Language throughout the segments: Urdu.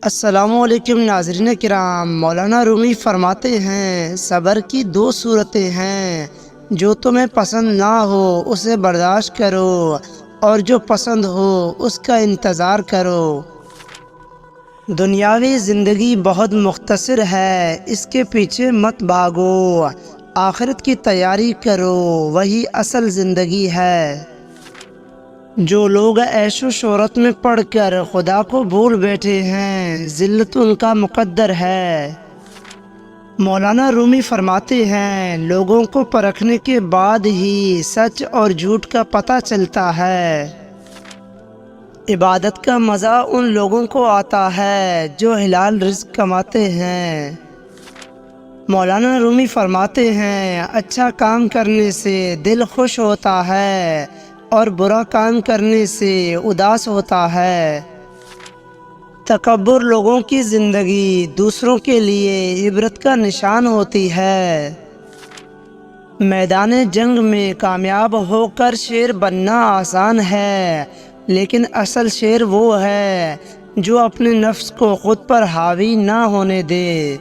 السلام علیکم ناظرین کرام، مولانا رومی فرماتے ہیں صبر کی دو صورتیں ہیں، جو تمہیں پسند نہ ہو اسے برداشت کرو اور جو پسند ہو اس کا انتظار کرو۔ دنیاوی زندگی بہت مختصر ہے، اس کے پیچھے مت بھاگو، آخرت کی تیاری کرو، وہی اصل زندگی ہے۔ جو لوگ عیش و شہرت میں پڑھ کر خدا کو بھول بیٹھے ہیں، ذلت ان کا مقدر ہے۔ مولانا رومی فرماتے ہیں لوگوں کو پرکھنے کے بعد ہی سچ اور جھوٹ کا پتہ چلتا ہے۔ عبادت کا مزہ ان لوگوں کو آتا ہے جو حلال رزق کماتے ہیں۔ مولانا رومی فرماتے ہیں اچھا کام کرنے سے دل خوش ہوتا ہے اور برا کام کرنے سے اداس ہوتا ہے۔ تکبر لوگوں کی زندگی دوسروں کے لیے عبرت کا نشان ہوتی ہے۔ میدان جنگ میں کامیاب ہو کر شیر بننا آسان ہے، لیکن اصل شیر وہ ہے جو اپنے نفس کو خود پر حاوی نہ ہونے دے۔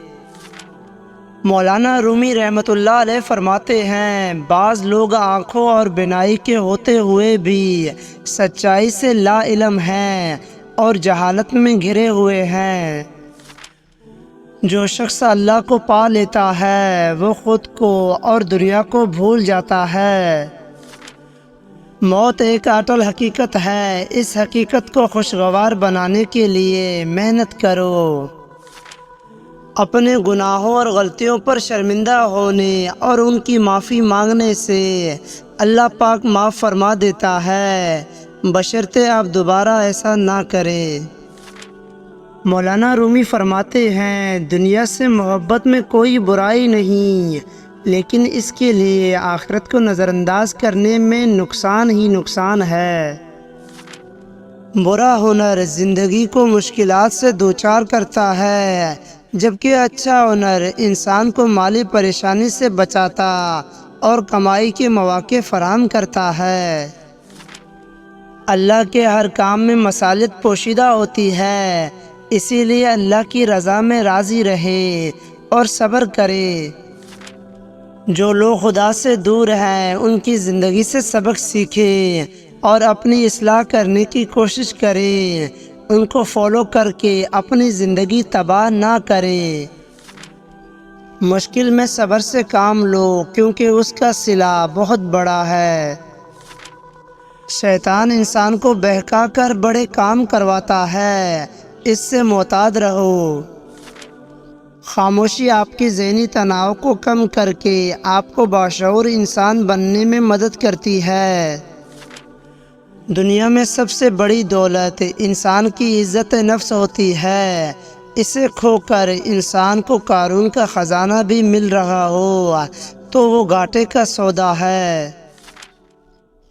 مولانا رومی رحمۃ اللہ علیہ فرماتے ہیں بعض لوگ آنکھوں اور بینائی کے ہوتے ہوئے بھی سچائی سے لا علم ہیں اور جہالت میں گھرے ہوئے ہیں۔ جو شخص اللہ کو پا لیتا ہے وہ خود کو اور دنیا کو بھول جاتا ہے۔ موت ایک اٹل حقیقت ہے، اس حقیقت کو خوشگوار بنانے کے لیے محنت کرو۔ اپنے گناہوں اور غلطیوں پر شرمندہ ہونے اور ان کی معافی مانگنے سے اللہ پاک معاف فرما دیتا ہے، بشرطے آپ دوبارہ ایسا نہ کریں۔ مولانا رومی فرماتے ہیں دنیا سے محبت میں کوئی برائی نہیں، لیکن اس کے لیے آخرت کو نظر انداز کرنے میں نقصان ہی نقصان ہے۔ برا ہنر زندگی کو مشکلات سے دوچار کرتا ہے، جبکہ اچھا ہنر انسان کو مالی پریشانی سے بچاتا اور کمائی کے مواقع فراہم کرتا ہے۔ اللہ کے ہر کام میں مصالحت پوشیدہ ہوتی ہے، اسی لیے اللہ کی رضا میں راضی رہے اور صبر کرے۔ جو لوگ خدا سے دور ہیں ان کی زندگی سے سبق سیکھیں اور اپنی اصلاح کرنے کی کوشش کریں، ان کو فالو کر کے اپنی زندگی تباہ نہ کریں۔ مشکل میں صبر سے کام لو کیونکہ اس کا صلہ بہت بڑا ہے۔ شیطان انسان کو بہکا کر بڑے کام کرواتا ہے، اس سے محتاط رہو۔ خاموشی آپ کی ذہنی تناؤ کو کم کر کے آپ کو باشعور انسان بننے میں مدد کرتی ہے۔ دنیا میں سب سے بڑی دولت انسان کی عزت نفس ہوتی ہے، اسے کھو کر انسان کو قارون کا خزانہ بھی مل رہا ہو تو وہ گھاٹے کا سودا ہے۔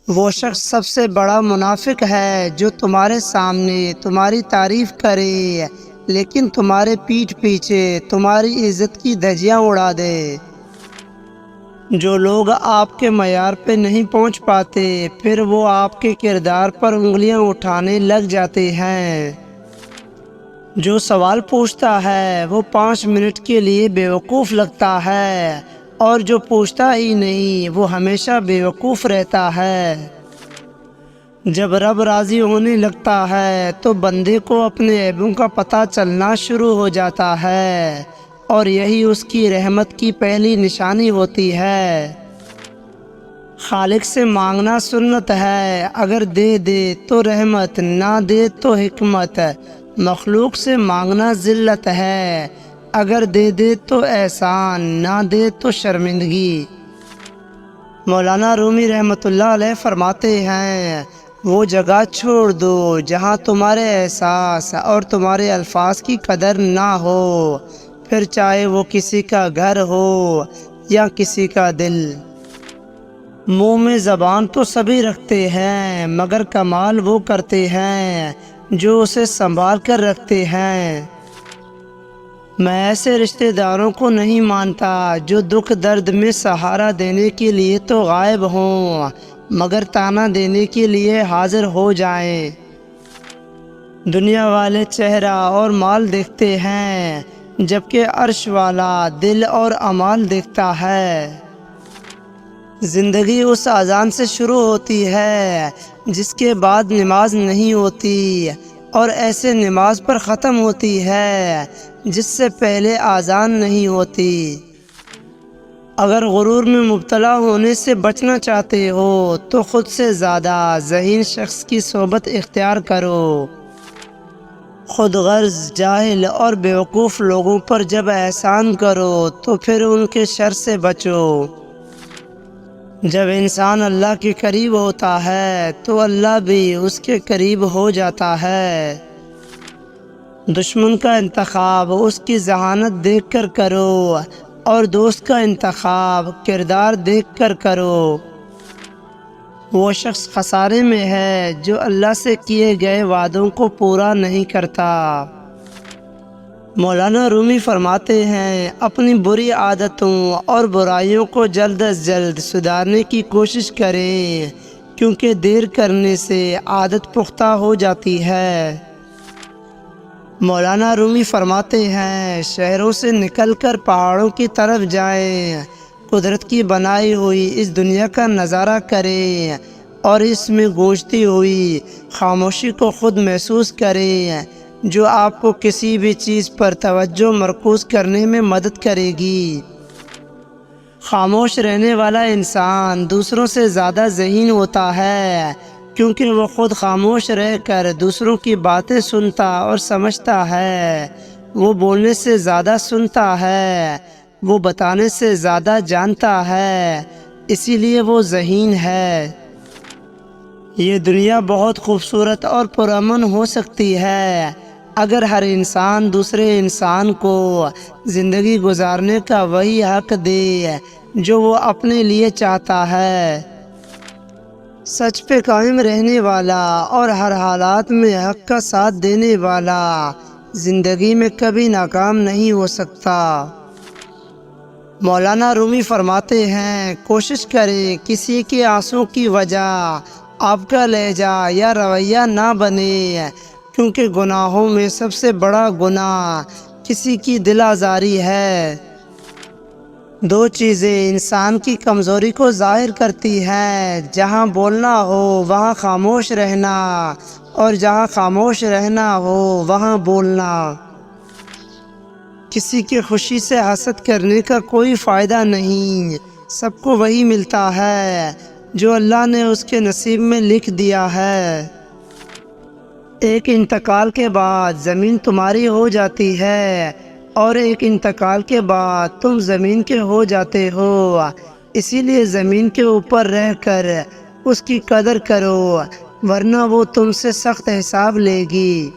وہ شخص سب سے بڑا منافق ہے جو تمہارے سامنے تمہاری تعریف کرے لیکن تمہارے پیٹھ پیچھے تمہاری عزت کی دھجیاں اڑا دے۔ جو لوگ آپ کے معیار پہ نہیں پہنچ پاتے پھر وہ آپ کے کردار پر انگلیاں اٹھانے لگ جاتے ہیں۔ جو سوال پوچھتا ہے وہ 5 منٹ کے لیے بیوقوف لگتا ہے اور جو پوچھتا ہی نہیں وہ ہمیشہ بیوقوف رہتا ہے۔ جب رب راضی ہونے لگتا ہے تو بندے کو اپنے عیبوں کا پتہ چلنا شروع ہو جاتا ہے اور یہی اس کی رحمت کی پہلی نشانی ہوتی ہے۔ خالق سے مانگنا سنت ہے، اگر دے دے تو رحمت، نہ دے تو حکمت۔ مخلوق سے مانگنا ذلت ہے، اگر دے دے تو احسان، نہ دے تو شرمندگی۔ مولانا رومی رحمۃ اللہ علیہ فرماتے ہیں وہ جگہ چھوڑ دو جہاں تمہارے احساس اور تمہارے الفاظ کی قدر نہ ہو، پھر چاہے وہ کسی کا گھر ہو یا کسی کا دل۔ منہ میں زبان تو سبھی رکھتے ہیں مگر کمال وہ کرتے ہیں جو اسے سنبھال کر رکھتے ہیں۔ میں ایسے رشتہ داروں کو نہیں مانتا جو دکھ درد میں سہارا دینے کے لیے تو غائب ہوں مگر تانا دینے کے لیے حاضر ہو جائیں۔ دنیا والے چہرہ اور مال دیکھتے ہیں، جبکہ عرش والا دل اور اعمال دیکھتا ہے۔ زندگی اس اذان سے شروع ہوتی ہے جس کے بعد نماز نہیں ہوتی، اور ایسے نماز پر ختم ہوتی ہے جس سے پہلے اذان نہیں ہوتی۔ اگر غرور میں مبتلا ہونے سے بچنا چاہتے ہو تو خود سے زیادہ ذہین شخص کی صحبت اختیار کرو۔ خود غرض، جاہل اور بیوقوف لوگوں پر جب احسان کرو تو پھر ان کے شر سے بچو۔ جب انسان اللہ کے قریب ہوتا ہے تو اللہ بھی اس کے قریب ہو جاتا ہے۔ دشمن کا انتخاب اس کی ذہانت دیکھ کر کرو، اور دوست کا انتخاب کردار دیکھ کر کرو۔ وہ شخص خسارے میں ہے جو اللہ سے کیے گئے وعدوں کو پورا نہیں کرتا۔ مولانا رومی فرماتے ہیں، اپنی بری عادتوں اور برائیوں کو جلد از جلد سدھارنے کی کوشش کریں، کیونکہ دیر کرنے سے عادت پختہ ہو جاتی ہے۔ مولانا رومی فرماتے ہیں، شہروں سے نکل کر پہاڑوں کی طرف جائیں، قدرت کی بنائی ہوئی اس دنیا کا نظارہ کریں اور اس میں گونجتی ہوئی خاموشی کو خود محسوس کریں، جو آپ کو کسی بھی چیز پر توجہ مرکوز کرنے میں مدد کرے گی۔ خاموش رہنے والا انسان دوسروں سے زیادہ ذہین ہوتا ہے، کیونکہ وہ خود خاموش رہ کر دوسروں کی باتیں سنتا اور سمجھتا ہے۔ وہ بولنے سے زیادہ سنتا ہے، وہ بتانے سے زیادہ جانتا ہے، اسی لیے وہ ذہین ہے۔ یہ دنیا بہت خوبصورت اور پرامن ہو سکتی ہے اگر ہر انسان دوسرے انسان کو زندگی گزارنے کا وہی حق دے جو وہ اپنے لیے چاہتا ہے۔ سچ پہ قائم رہنے والا اور ہر حالات میں حق کا ساتھ دینے والا زندگی میں کبھی ناکام نہیں ہو سکتا۔ مولانا رومی فرماتے ہیں، کوشش کریں کسی کے آنسوں کی وجہ آپ کا لہجہ یا رویہ نہ بنے، کیونکہ گناہوں میں سب سے بڑا گناہ کسی کی دل آزاری ہے۔ دو چیزیں انسان کی کمزوری کو ظاہر کرتی ہیں، جہاں بولنا ہو وہاں خاموش رہنا، اور جہاں خاموش رہنا ہو وہاں بولنا۔ کسی کی خوشی سے حسد کرنے کا کوئی فائدہ نہیں، سب کو وہی ملتا ہے جو اللہ نے اس کے نصیب میں لکھ دیا ہے۔ ایک انتقال کے بعد زمین تمہاری ہو جاتی ہے، اور ایک انتقال کے بعد تم زمین کے ہو جاتے ہو، اسی لیے زمین کے اوپر رہ کر اس کی قدر کرو، ورنہ وہ تم سے سخت حساب لے گی۔